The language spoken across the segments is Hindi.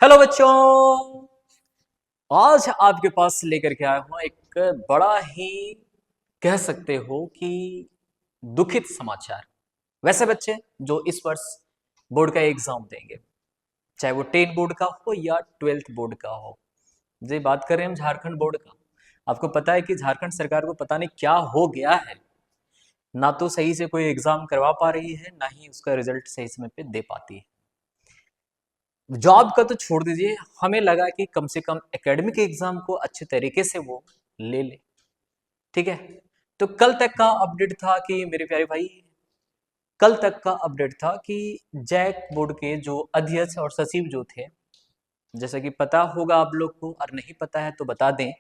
हेलो बच्चों। आज आपके पास लेकर के आया हूं एक बड़ा ही कह सकते हो कि दुखित समाचार। वैसे बच्चे जो इस वर्ष बोर्ड का एग्जाम देंगे, चाहे वो 10 बोर्ड का हो या 12th बोर्ड का हो, जी बात कर रहे हैं हम झारखंड बोर्ड का। आपको पता है कि झारखंड सरकार को पता नहीं क्या हो गया है, ना तो सही से कोई एग्जाम करवा पा रही है, ना ही उसका रिजल्ट सही समय पे दे पाती है। जॉब का तो छोड़ दीजिए, हमें लगा कि कम से कम एकेडमिक एग्जाम को अच्छे तरीके से वो ले ले। ठीक है, तो कल तक का अपडेट था कि मेरे प्यारे भाई, कल तक का अपडेट था कि जैक बोर्ड के जो अध्यक्ष और सचिव जो थे, जैसा कि पता होगा आप लोग को, और नहीं पता है तो बता दें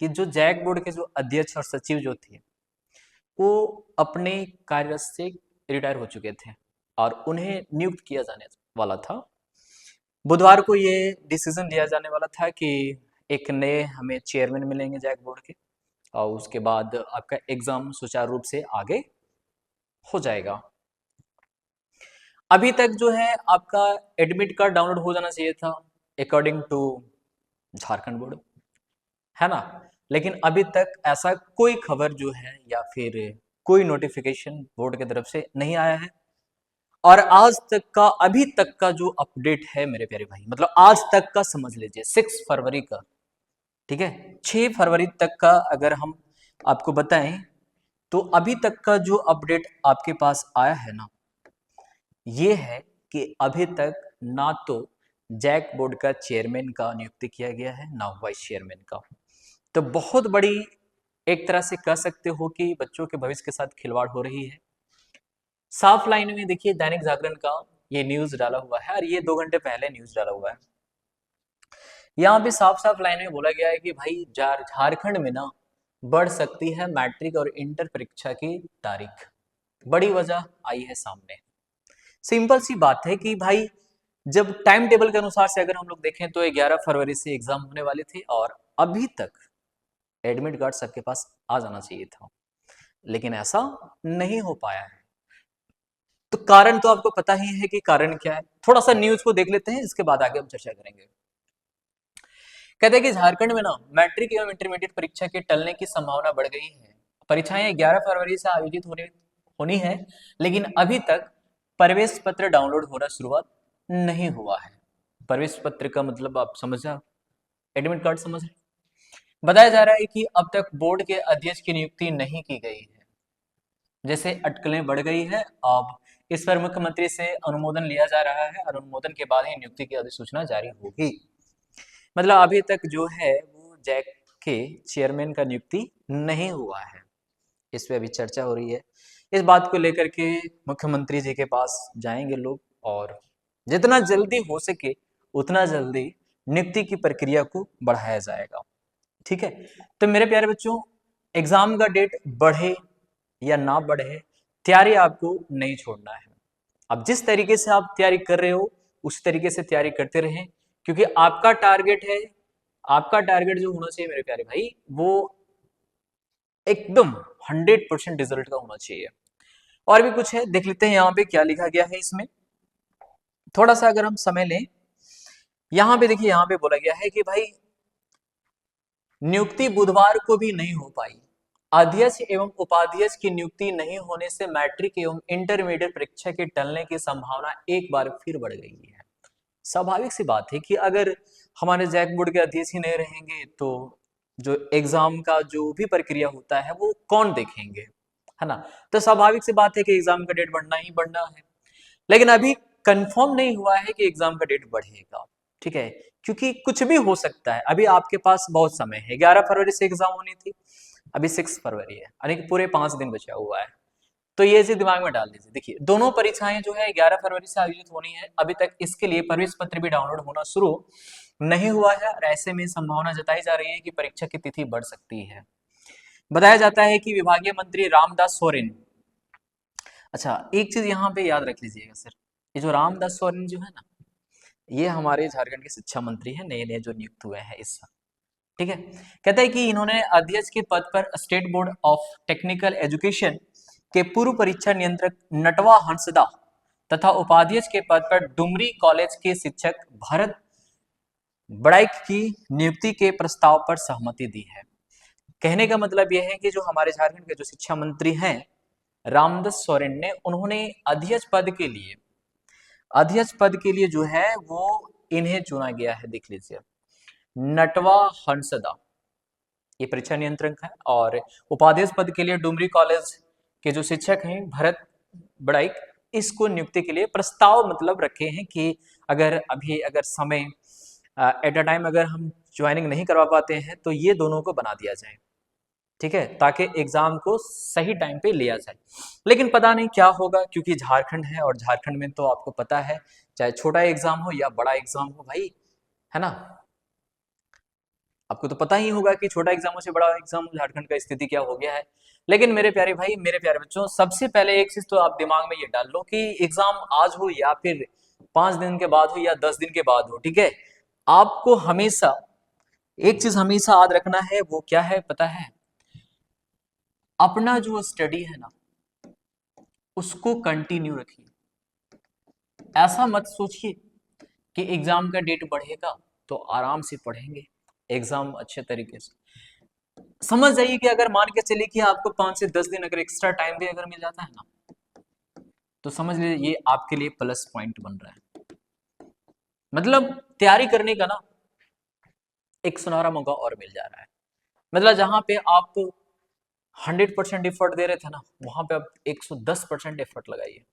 कि जो जैक बोर्ड के जो अध्यक्ष और सचिव जो थे वो अपने कार्य से रिटायर हो चुके थे और उन्हें नियुक्त किया जाने वाला था। बुधवार को ये डिसीजन लिया जाने वाला था कि एक नए हमें चेयरमैन मिलेंगे जैक बोर्ड के, और उसके बाद आपका एग्जाम सुचारू रूप से आगे हो जाएगा। अभी तक जो है आपका एडमिट कार्ड डाउनलोड हो जाना चाहिए था अकॉर्डिंग टू झारखंड बोर्ड, है ना। लेकिन अभी तक ऐसा कोई खबर जो है या फिर कोई नोटिफिकेशन बोर्ड की तरफ से नहीं आया है। और आज तक का, अभी तक का जो अपडेट है मेरे प्यारे भाई, मतलब आज तक का समझ लीजिए 6 फरवरी का, ठीक है, 6 फरवरी तक का अगर हम आपको बताएं तो अभी तक का जो अपडेट आपके पास आया है ना, ये है कि अभी तक ना तो जैक बोर्ड का चेयरमैन का नियुक्ति किया गया है, ना वाइस चेयरमैन का। तो बहुत बड़ी, एक तरह से कह सकते हो कि बच्चों के भविष्य के साथ खिलवाड़ हो रही है। साफ लाइन में देखिए, दैनिक जागरण का ये न्यूज डाला हुआ है और ये 2 घंटे पहले न्यूज डाला हुआ है। यहाँ पे साफ साफ लाइन में बोला गया है कि भाई झारखंड में ना बढ़ सकती है मैट्रिक और इंटर परीक्षा की तारीख। बड़ी वजह आई है सामने। सिंपल सी बात है कि भाई जब टाइम टेबल के अनुसार से अगर हम लोग देखें तो 11 फरवरी से एग्जाम होने वाले थे और अभी तक एडमिट कार्ड सबके पास आ जाना चाहिए था, लेकिन ऐसा नहीं हो पाया है। तो कारण तो आपको पता ही है कि कारण क्या है। थोड़ा सा न्यूज को देख लेते हैं, इसके बाद आगे हम चर्चा करेंगे। कहते हैं कि झारखंड में ना मैट्रिक एवं इंटरमीडिएट परीक्षा के टलने की संभावना बढ़ गई है। परीक्षाएं 11 फरवरी से आयोजित होनी है, लेकिन अभी तक प्रवेश पत्र डाउनलोड होना शुरुआत नहीं हुआ है। प्रवेश पत्र का मतलब आप समझ रहे, एडमिट कार्ड समझ रहे। बताया जा रहा है कि अब तक बोर्ड के अध्यक्ष की नियुक्ति नहीं की गई है, जैसे अटकलें बढ़ गई है। अब इस पर मुख्यमंत्री से अनुमोदन लिया जा रहा है और अनुमोदन के बाद ही नियुक्ति की अधिसूचना जारी होगी। मतलब अभी तक जो है वो जैक के चेयरमैन का नियुक्ति नहीं हुआ है, इस पे अभी चर्चा हो रही है। इस बात को लेकर के मुख्यमंत्री जी के पास जाएंगे लोग और जितना जल्दी हो सके उतना जल्दी नियुक्ति की प्रक्रिया को बढ़ाया जाएगा। ठीक है, तो मेरे प्यारे बच्चों, एग्जाम का डेट बढ़े या ना बढ़े, तैयारी आपको नहीं छोड़ना है। अब जिस तरीके से आप तैयारी कर रहे हो उस तरीके से तैयारी करते रहें, क्योंकि आपका टारगेट है, आपका टारगेट जो होना चाहिए मेरे प्यारे भाई, वो एकदम 100% रिजल्ट का होना चाहिए। और भी कुछ है, देख लेते हैं यहाँ पे क्या लिखा गया है इसमें। थोड़ा सा अगर हम समय लें, यहाँ पे देखिए, यहाँ पे बोला गया है कि भाई नियुक्ति बुधवार को भी नहीं हो पाई। अध्यक्ष एवं उपाध्यक्ष की नियुक्ति नहीं होने से मैट्रिक एवं इंटरमीडिएट परीक्षा के टलने की संभावना एक बार फिर बढ़ गई है। स्वाभाविक सी बात है कि अगर हमारे जैक बोर्ड के अध्यक्ष ही नहीं रहेंगे तो जो एग्जाम का जो भी प्रक्रिया होता है वो कौन देखेंगे, है ना। तो स्वाभाविक सी बात है कि एग्जाम का डेट बढ़ना ही बढ़ना है। लेकिन अभी कंफर्म नहीं हुआ है कि एग्जाम का डेट बढ़ेगा, ठीक है, क्योंकि कुछ भी हो सकता है। अभी आपके पास बहुत समय है, 11 फरवरी से एग्जाम होनी थी, अभी 6 फरवरी है, यानी कि पूरे 5 दिन बचा हुआ है। तो ये चीज दिमाग में डाल दीजिए। देखिए, दोनों परीक्षाएं जो है 11 फरवरी से आयोजित होनी है, अभी तक इसके लिए प्रवेश पत्र भी डाउनलोड होना शुरू नहीं हुआ है और ऐसे में संभावना जताई जा रही है कि परीक्षा की तिथि बढ़ सकती है। बताया जाता है कि विभागीय मंत्री रामदास सोरेन, अच्छा एक चीज यहाँ पे याद रख लीजिएगा सर, ये जो रामदास सोरेन जो है ना, ये हमारे झारखंड के शिक्षा मंत्री हैं, नए नए जो नियुक्त हुए हैं इस साल। ठीक है, कहता है कि इन्होंने अध्यक्ष के पद पर state board of technical education के पूर्व परीक्षा नियंत्रक नटवा हंसदा तथा उपाध्यक्ष के पद पर डुमरी कॉलेज के शिक्षक भरत बड़ाइक की नियुक्ति के प्रस्ताव पर सहमति दी है। कहने का मतलब यह है कि जो हमारे झारखंड के जो शिक्षा मंत्री हैं रामदास सोरेन ने, उन्होंने अध्यक्ष पद के लिए जो है वो इन्हें चुना गया है। देख लीजिए, नटवा हंसदा ये परीक्षा नियंत्रक है, और उपाध्यक्ष पद के लिए डुमरी कॉलेज के जो शिक्षक हैं भरत बड़ाइक, इसको नियुक्ति के लिए प्रस्ताव मतलब रखे हैं कि अगर समय एट अ टाइम अगर हम ज्वाइनिंग नहीं करवा पाते हैं तो ये दोनों को बना दिया जाए, ठीक है, ताकि एग्जाम को सही टाइम पे लिया जाए। लेकिन पता नहीं क्या होगा, क्योंकि झारखंड है और झारखंड में तो आपको पता है चाहे छोटा एग्जाम हो या बड़ा एग्जाम हो भाई, है ना, आपको तो पता ही होगा कि छोटा एग्जाम हो से बड़ा एग्जाम झारखंड का स्थिति क्या हो गया है। लेकिन मेरे प्यारे भाई, मेरे प्यारे बच्चों, सबसे पहले एक चीज तो आप दिमाग में ये डाल लो कि एग्जाम आज हो या फिर 5 दिन के बाद हो या 10 दिन के बाद हो, ठीक है, आपको हमेशा एक चीज हमेशा याद रखना है, वो क्या है पता है? अपना जो स्टडी है ना उसको कंटिन्यू रखिए। ऐसा मत सोचिए कि एग्जाम का डेट बढ़ेगा तो आराम से पढ़ेंगे, एग्जाम अच्छे तरीके से समझ जाइए कि अगर मान के चलिए कि आपको 5 से 10 दिन अगर एक्स्ट्रा टाइम भी अगर मिल जाता है ना, तो समझ लीजिए ये आपके लिए प्लस पॉइंट बन रहा है। मतलब तैयारी करने का ना एक सुनहरा मौका और मिल जा रहा है। मतलब जहां पे आप 100% एफर्ट दे रहे थे ना, वहां पे आप 110% एफर्ट लगाइए,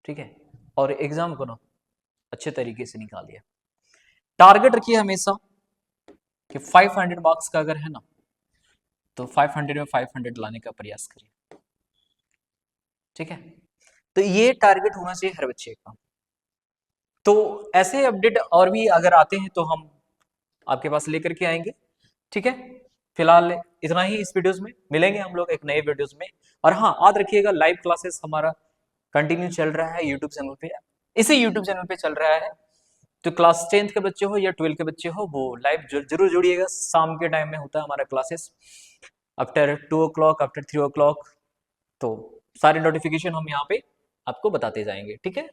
ठीक है, और एग्जाम को ना अच्छे तरीके से निकालिए। टारगेट रखिए हमेशा कि 500 मार्क्स का अगर है ना तो 500 में 500 लाने का प्रयास करिए, ठीक है। तो ये टारगेट होना चाहिए हर बच्चे का। तो ऐसे अपडेट और भी अगर आते हैं तो हम आपके पास लेकर के आएंगे, ठीक है। फिलहाल इतना ही इस वीडियोस में, मिलेंगे हम लोग एक नए वीडियोस में। और हाँ, याद रखिएगा लाइव क्लासेस हमारा कंटिन्यू चल रहा है यूट्यूब चैनल पे, इसी यूट्यूब चैनल पे चल रहा है। तो क्लास 10th के बच्चे हो या 12th के बच्चे हो वो लाइव जरूर जुड़िएगा। शाम के टाइम में होता है हमारा classes after 2 o'clock, after 3 o'clock। तो सारे नोटिफिकेशन हम यहाँ पे आपको बताते जाएंगे, ठीक है।